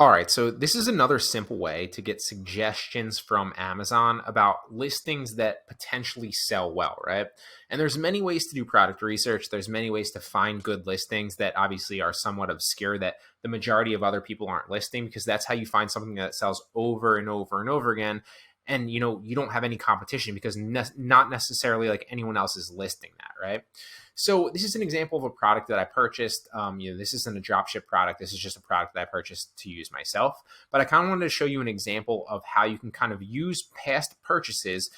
All right, so this is another simple way to get suggestions from Amazon about listings that potentially sell well, right? And there's many ways to do product research. There's many ways to find good listings that obviously are somewhat obscure that the majority of other people aren't listing, because that's how you find something that sells over and over and over again. And you don't have any competition because not necessarily like anyone else is listing that, right? So this is an example of a product that I purchased. This isn't a dropship product. This is just a product that I purchased to use myself. But I kind of wanted to show you an example of how you can kind of use past purchases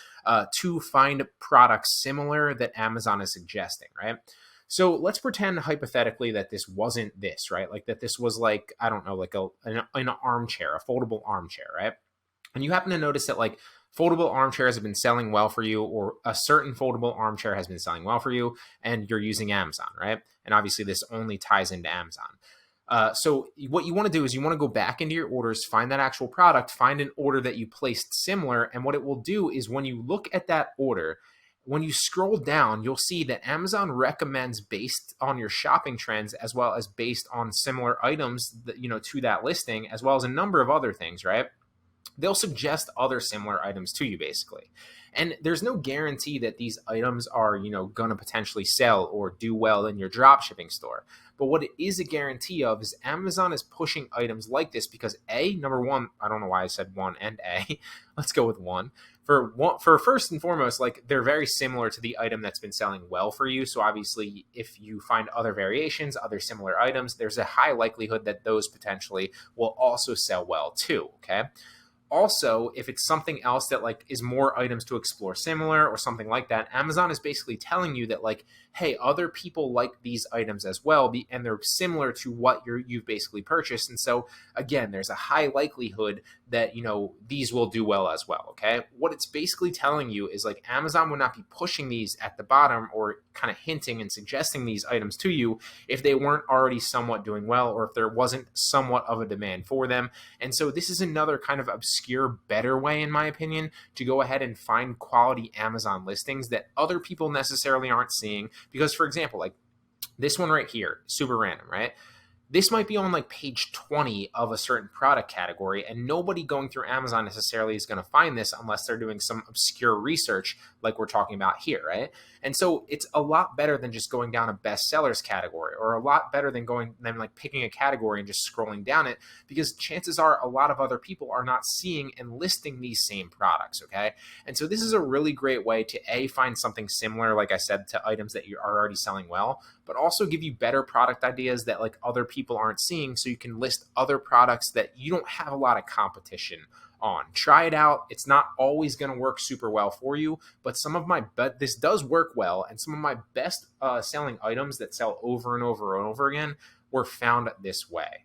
to find products similar that Amazon is suggesting, right? So let's pretend hypothetically that this wasn't this, right? Like that this was like, I don't know, like an armchair, a foldable armchair, right? And you happen to notice that like foldable armchairs have been selling well for you, or a certain foldable armchair has been selling well for you, and you're using Amazon, right? And obviously this only ties into Amazon. So what you want to do is you want to go back into your orders, find that actual product, find an order that you placed similar. And what it will do is when you look at that order, when you scroll down, you'll see that Amazon recommends based on your shopping trends, as well as based on similar items that, to that listing, as well as a number of other things, right? They'll suggest other similar items to you basically. And there's no guarantee that these items are, going to potentially sell or do well in your drop shipping store. But what it is a guarantee of is Amazon is pushing items like this because number one, I don't know why I said one and let's go with one. For first and foremost, like they're very similar to the item that's been selling well for you. So obviously, if you find other variations, other similar items, there's a high likelihood that those potentially will also sell well too. Okay. Also, if it's something else that like is more items to explore similar or something like that, Amazon is basically telling you that like, hey, other people like these items as well, and they're similar to what you've basically purchased. And so again, there's a high likelihood that these will do well as well. Okay, what it's basically telling you is like Amazon would not be pushing these at the bottom or kind of hinting and suggesting these items to you if they weren't already somewhat doing well, or if there wasn't somewhat of a demand for them. And so this is another kind of obscure, better way, in my opinion, to go ahead and find quality Amazon listings that other people necessarily aren't seeing. Because, for example, like this one right here, super random, right? This might be on like page 20 of a certain product category, and nobody going through Amazon necessarily is going to find this unless they're doing some obscure research like we're talking about here, right? And so it's a lot better than just going down a bestsellers category, or a lot better than like picking a category and just scrolling down it, because chances are a lot of other people are not seeing and listing these same products, okay? And so this is a really great way to find something similar, like I said, to items that you are already selling well, but also give you better product ideas that like other people aren't seeing, so you can list other products that you don't have a lot of competition on. Try it out. It's not always going to work super well for you, but this does work well, and some of my best selling items that sell over and over and over again were found this way.